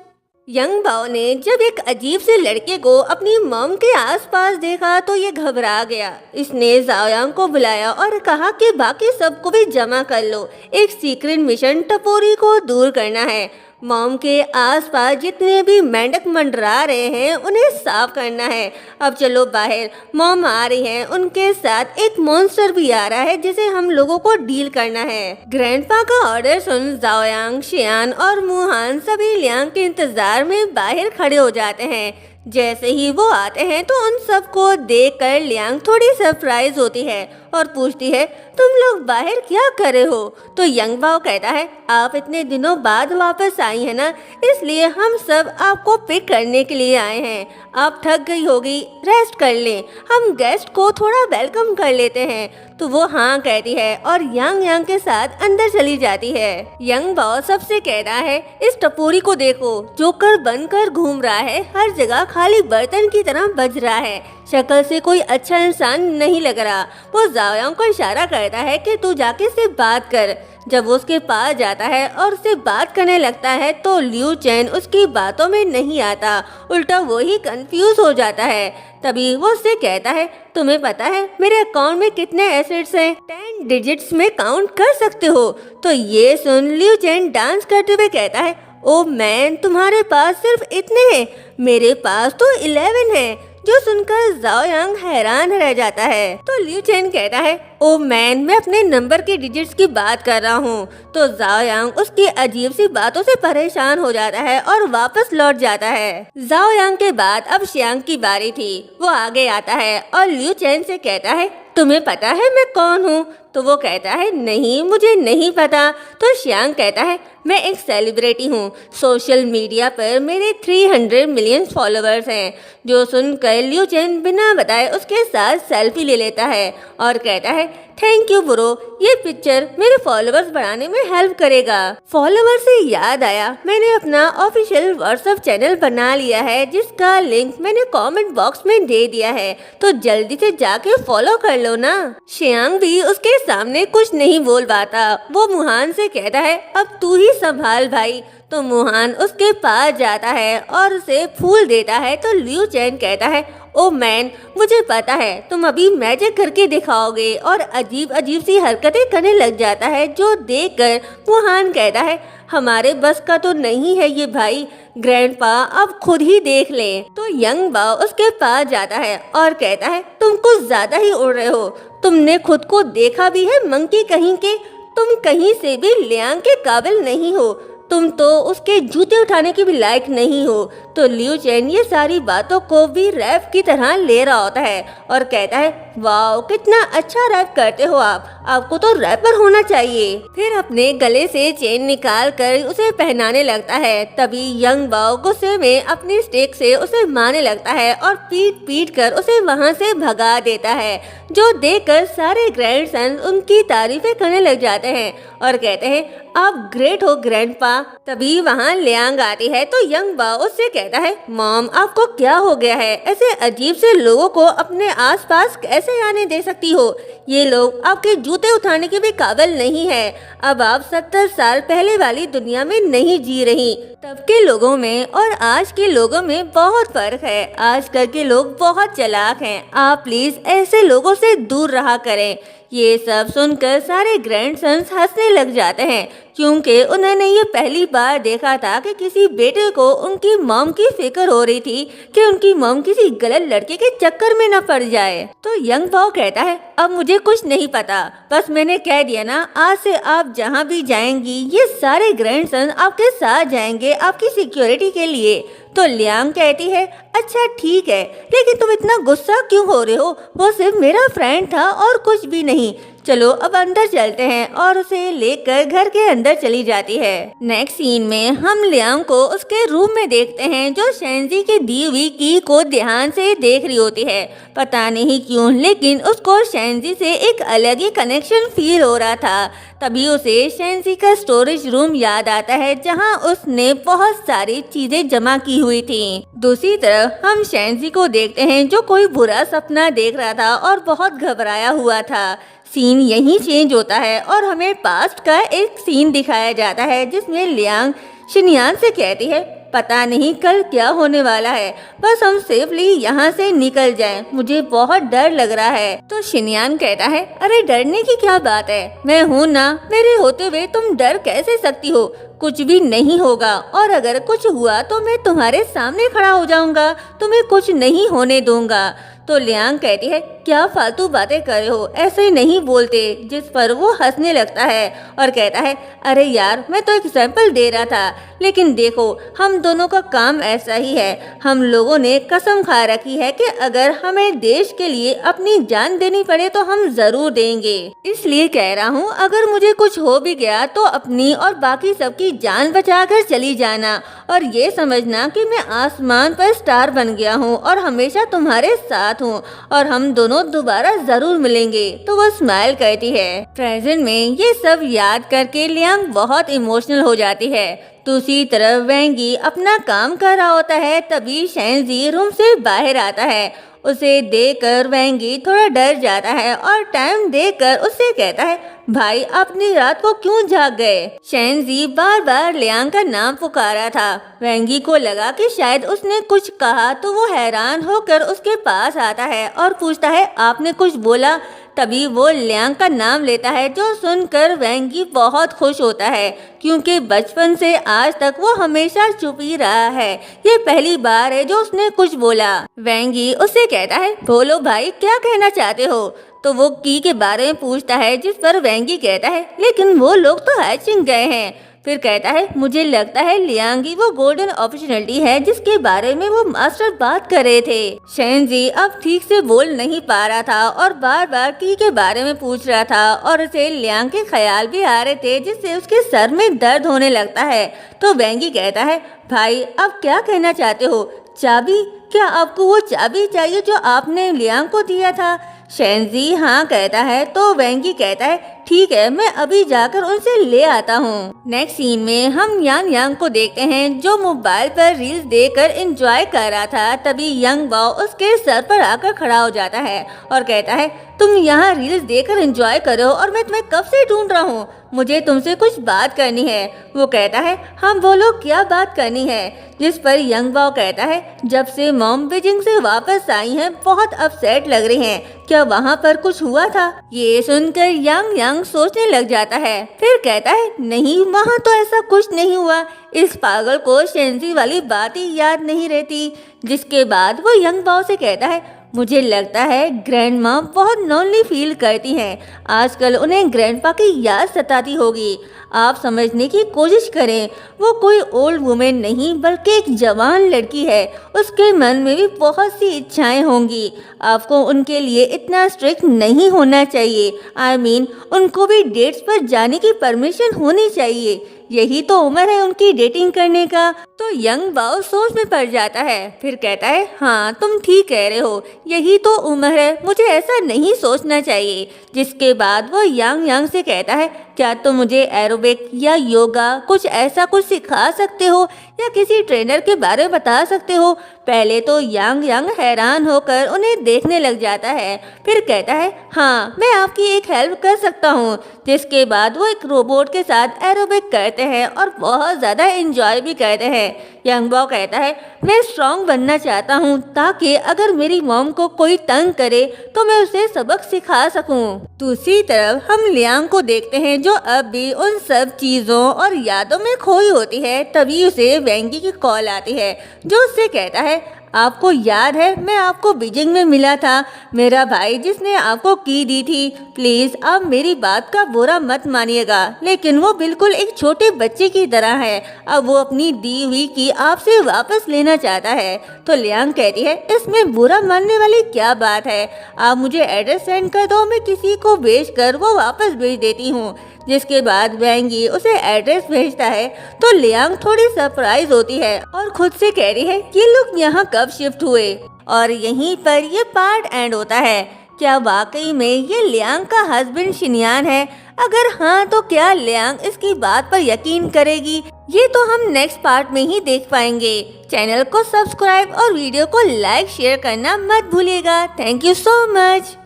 Young बाओ ने जब एक अजीब से लड़के को अपनी मॉम के आसपास देखा तो ये घबरा गया। इसने जाओयांग को बुलाया और कहा कि बाकी सबको भी जमा कर लो, एक सीक्रेट मिशन टपोरी को दूर करना है। मॉम के आसपास जितने भी मेंढक मंडरा रहे हैं उन्हें साफ करना है। अब चलो बाहर, मॉम आ रही हैं, उनके साथ एक मॉन्स्टर भी आ रहा है जिसे हम लोगों को डील करना है। ग्रैंडपा का ऑर्डर सुन जाओयांग, शियान और मुहान सभी लियांग के इंतजार में बाहर खड़े हो जाते हैं। जैसे ही वो आते हैं तो उन सबको देखकर लियांग थोड़ी सरप्राइज होती है और पूछती है, तुम लोग बाहर क्या कर रहे हो। तो यंग बाओ कहता है, आप इतने दिनों बाद वापस आई है ना, इसलिए हम सब आपको पिक करने के लिए आए हैं। आप थक गई होगी, रेस्ट कर लें, हम गेस्ट को थोड़ा वेलकम कर लेते हैं। तो वो हाँ कहती है और यांग यांग के साथ अंदर चली जाती है। यंग बाओ सबसे कहता है, इस टपोरी को देखो, जोकर बनकर घूम रहा है, हर जगह खाली बर्तन की तरह बज रहा है, शक्ल से कोई अच्छा इंसान नहीं लग रहा। वो जाओयांग को इशारा करता है कि तू जाके इससे बात कर। जब वो उसके पास जाता है और उससे बात करने लगता है तो लियू चैन उसकी बातों में नहीं आता, उल्टा वो ही कंफ्यूज हो जाता है। तभी वो उससे कहता है, तुम्हें पता है मेरे अकाउंट में कितने एसेट्स हैं, 10 डिजिट्स में काउंट कर सकते हो। तो ये सुन लियू चैन डांस करते हुए कहता है, ओ मैन तुम्हारे पास सिर्फ इतने हैं, मेरे पास तो 11 हैं। जो सुनकर जाओयांग हैरान रह जाता है। तो लियू चैन कहता है, ओ मैन मैं अपने नंबर के डिजिट्स की बात कर रहा हूँ। तो जाओयांग उसकी अजीब सी बातों से परेशान हो जाता है और वापस लौट जाता है। जाओयांग के बाद अब शियांग की बारी थी। वो आगे आता है और लियू चैन से कहता है, तुम्हें पता है मैं कौन हूँ। तो वो कहता है, नहीं मुझे नहीं पता। तो शियांग कहता है, मैं एक सेलिब्रिटी हूँ, सोशल मीडिया पर मेरे 300 मिलियन फॉलोअर्स हैं। जो सुनकर लियू चैन बिना बताए उसके साथ सेल्फी ले लेता है और कहता है, थैंक यू ब्रो, ये पिक्चर मेरे फॉलोअर्स बढ़ाने में हेल्प करेगा। फॉलोअर से याद आया, मैंने अपना ऑफिशियल व्हाट्सएप चैनल बना लिया है जिसका लिंक मैंने कमेंट बॉक्स में दे दिया है, तो जल्दी से जाके फॉलो कर लो ना। शियांग भी उसके सामने कुछ नहीं बोल पाता। वो मुहान से कहता है, अब तू ही संभाल भाई। तो मुहान उसके पास जाता है और उसे फूल देता है। तो लियू चैन कहता है, ओ मैन मुझे पता है तुम अभी मैजिक करके दिखाओगे, और अजीब अजीब सी हरकतें करने लग जाता है। जो देखकर मुहान कहता है, हमारे बस का तो नहीं है ये भाई, ग्रैंडपा अब खुद ही देख ले। तो यंग बाओ उसके पास जाता है और कहता है तुम कुछ ज्यादा ही उड़ रहे हो, तुमने खुद को देखा भी है मंकी कहीं के, तुम कहीं से भी लियांग के काबिल नहीं हो, तुम तो उसके जूते उठाने के भी लायक नहीं हो। तो लियू चेन ये सारी बातों को भी रैप की तरह ले रहा होता है और कहता है वाओ कितना अच्छा रैप करते हो आप, आपको तो रैपर होना चाहिए। फिर अपने गले से चेन निकाल कर उसे पहनाने लगता है। तभी यंग बाओ गुस्से में अपनी स्टिक से उसे मारने लगता है और पीट पीट कर उसे वहां से भगा देता है, जो देखकर सारे ग्रैंडसन उनकी तारीफें करने लग जाते हैं और कहते हैं आप ग्रेट हो ग्रैंडपा। तभी वहाँ लियांग आती है तो यंग बाओ उससे कहता है मॉम आपको क्या हो गया है, ऐसे अजीब से लोगों को अपने आसपास कैसे आने दे सकती हो, ये लोग आपके जूते उठाने के भी काबिल नहीं है, अब आप 70 साल पहले वाली दुनिया में नहीं जी रही। तब के लोगों में और आज के लोगों में बहुत फर्क है, आजकल के लोग बहुत चालाक हैं, आप प्लीज ऐसे लोगों से दूर रहा करें। ये सब सुनकर सारे ग्रैंडसन्स हंसने लग जाते हैं, क्योंकि उन्होंने ये पहली बार देखा था कि किसी बेटे को उनकी मॉम की फिक्र हो रही थी कि उनकी मॉम किसी गलत लड़के के चक्कर में न पड़ जाए। तो यंग बाओ कहता है अब मुझे कुछ नहीं पता, बस मैंने कह दिया ना, आज से आप जहाँ भी जाएंगी ये सारे ग्रैंडसन आपके साथ जाएंगे आपकी सिक्योरिटी के लिए। तो लियांग कहती है अच्छा ठीक है, लेकिन तुम इतना गुस्सा क्यों हो रहे हो, वो सिर्फ मेरा फ्रेंड था और कुछ भी नहीं, चलो अब अंदर चलते हैं, और उसे लेकर घर के अंदर चली जाती है। नेक्स्ट सीन में हम लियांग को उसके रूम में देखते हैं, जो शेंजी की दी हुई की को ध्यान से देख रही होती है। पता नहीं क्यों, लेकिन उसको शेंजी से एक अलग ही कनेक्शन फील हो रहा था। तभी उसे शेंजी का स्टोरेज रूम याद आता है, जहां उसने बहुत सारी चीजें जमा की हुई थी। दूसरी तरफ हम शेंजी को देखते हैं, जो कोई बुरा सपना देख रहा था और बहुत घबराया हुआ था। सीन यहीं चेंज होता है और हमें पास्ट का एक सीन दिखाया जाता है, जिसमें लियांग शिनयान से कहती है पता नहीं कल क्या होने वाला है, बस हम सेफली यहाँ से निकल जाएं, मुझे बहुत डर लग रहा है। तो शिनयान कहता है अरे डरने की क्या बात है, मैं हूँ ना, मेरे होते हुए तुम डर कैसे सकती हो, कुछ भी नहीं होगा, और अगर कुछ हुआ तो मैं तुम्हारे सामने खड़ा हो जाऊंगा, तुम्हें कुछ नहीं होने दूंगा। तो लियांग कहती है क्या फालतू बातें कर रहे हो, ऐसे नहीं बोलते, जिस पर वो हंसने लगता है और कहता है अरे यार मैं तो एग्जाम्पल दे रहा था, लेकिन देखो हम दोनों का काम ऐसा ही है, हम लोगों ने कसम खा रखी है कि अगर हमें देश के लिए अपनी जान देनी पड़े तो हम जरूर देंगे, इसलिए कह रहा हूँ अगर मुझे कुछ हो भी गया तो अपनी और बाकी सबकी जान बचाकर चली जाना, और ये समझना कि मैं आसमान पर स्टार बन गया हूँ और हमेशा तुम्हारे साथ हूँ, और हम दोनों दोबारा जरूर मिलेंगे। तो वो स्माइल करती है। प्रेजेंट में ये सब याद करके लियांग बहुत इमोशनल हो जाती है। दूसरी तरफ वेंगी अपना काम कर रहा होता है, तभी शेंजी रूम से बाहर आता है। उसे देखकर वेंगी थोड़ा डर जाता है और टाइम देखकर उससे कहता है भाई अपनी रात को क्यों जाग गए। शेंजी बार बार लियांग का नाम पुकारा था। वेंगी को लगा कि शायद उसने कुछ कहा, तो वो हैरान होकर उसके पास आता है और पूछता है आपने कुछ बोला। तभी वो लियांग का नाम लेता है, जो सुनकर वेंगी बहुत खुश होता है, क्योंकि बचपन से आज तक वो हमेशा चुप ही रहा है, ये पहली बार है जो उसने कुछ बोला। वेंगी उससे कहता है बोलो भाई क्या कहना चाहते हो। तो वो की के बारे में पूछता है, जिस पर वेंगी कहता है लेकिन वो लोग तो हैचिंग गए हैं। फिर कहता है मुझे लगता है लियांग ही वो गोल्डन अपॉर्चुनिटी है जिसके बारे में वो मास्टर बात कर रहे थे। शेंजी अब ठीक से बोल नहीं पा रहा था और बार बार की के बारे में पूछ रहा था, और उसे लियांग के ख्याल भी आ रहे थे, जिससे उसके सर में दर्द होने लगता है। तो वेंगी कहता है भाई अब क्या कहना चाहते हो, चाबी, क्या आपको वो चाबी चाहिए जो आपने लियांग को दिया था। शेंजी हाँ कहता है। तो वेंगी कहता है ठीक है मैं अभी जाकर उनसे ले आता हूँ। नेक्स्ट सीन में हम यांग यांग को देखते हैं, जो मोबाइल पर रील्स देखकर एंजॉय कर रहा था। तभी यंग बाओ उसके सर पर आकर खड़ा हो जाता है और कहता है तुम यहाँ रील्स देखकर एंजॉय करो और मैं तुम्हें कब से ढूंढ रहा हूँ, मुझे तुमसे कुछ बात करनी है। वो कहता है हाँ बोलो क्या बात करनी है। जिस पर यंग बाओ कहता है जब से मॉम बीजिंग से वापस आई हैं बहुत अपसेट लग रही हैं, क्या वहाँ पर कुछ हुआ था। ये सुनकर यांग यांग लियांग सोचने लग जाता है, फिर कहता है नहीं, वहाँ तो ऐसा कुछ नहीं हुआ। इस पागल को शेंजी वाली बात ही याद नहीं रहती। जिसके बाद वो यंग बाओ से कहता है मुझे लगता है ग्रैंड माँ बहुत लोनली फील करती हैं। आजकल उन्हें ग्रैंडपा की याद सताती होगी। आप समझने की कोशिश करें, वो कोई ओल्ड वुमेन नहीं बल्कि एक जवान लड़की है। उसके मन में भी बहुत सी इच्छाएं होंगी। आपको उनके लिए इतना स्ट्रिक्ट नहीं होना चाहिए। I mean, उनको भी डेट्स पर जाने की परमिशन होनी चाहिए। यही तो उम्र है उनकी डेटिंग करने का। तो यंग बाओ सोच में पड़ जाता है, फिर कहता है हाँ तुम ठीक कह रहे हो, यही तो उम्र है, मुझे ऐसा नहीं सोचना चाहिए। जिसके बाद वो यांग से कहता है क्या तुम मुझे एरोबिक या योगा कुछ ऐसा कुछ सिखा सकते हो या किसी ट्रेनर के बारे में बता सकते हो। पहले तो यांग हैरान होकर उन्हें देखने लग जाता है, फिर कहता है हाँ मैं आपकी एक हेल्प कर सकता हूँ। जिसके बाद वो एक रोबोट के साथ एरोबिक करते हैं और बहुत ज़्यादा एंजॉय भी करते हैं। यंग बॉय कहता है मैं स्ट्रॉन्ग बनना चाहता हूँ ताकि अगर मेरी मॉम को कोई तंग करे तो मैं उसे सबक सिखा सकूँ। दूसरी तरफ हम लियांग को देखते हैं जो अब भी उन सब चीज़ों और यादों में खोई होती है। तभी उसे वेंगी की कॉल आती है जो उससे कहता है आपको याद है मैं आपको बीजिंग में मिला था, मेरा भाई जिसने आपको की दी थी। प्लीज़ आप मेरी बात का बुरा मत मानिएगा, लेकिन वो बिल्कुल एक छोटे बच्चे की तरह है। अब वो अपनी दी हुई की आपसे वापस लेना चाहता है। तो लियांग कहती है इसमें बुरा मानने वाली क्या बात है, आप मुझे एड्रेस सेंड कर दो, मैं किसी को भेज कर वो वापस भेज देती हूँ। जिसके बाद वेंगी उसे एड्रेस भेजता है तो लियांग थोड़ी सरप्राइज होती है और खुद से कह रही है ये लोग यहाँ कब शिफ्ट हुए। और यहीं पर ये पार्ट एंड होता है। क्या वाकई में ये लियांग का हस्बैंड शिनयान है? अगर हाँ तो क्या लियांग इसकी बात पर यकीन करेगी? ये तो हम नेक्स्ट पार्ट में ही देख पाएंगे। चैनल को सब्सक्राइब और वीडियो को लाइक शेयर करना मत भूलिएगा। Thank you so much.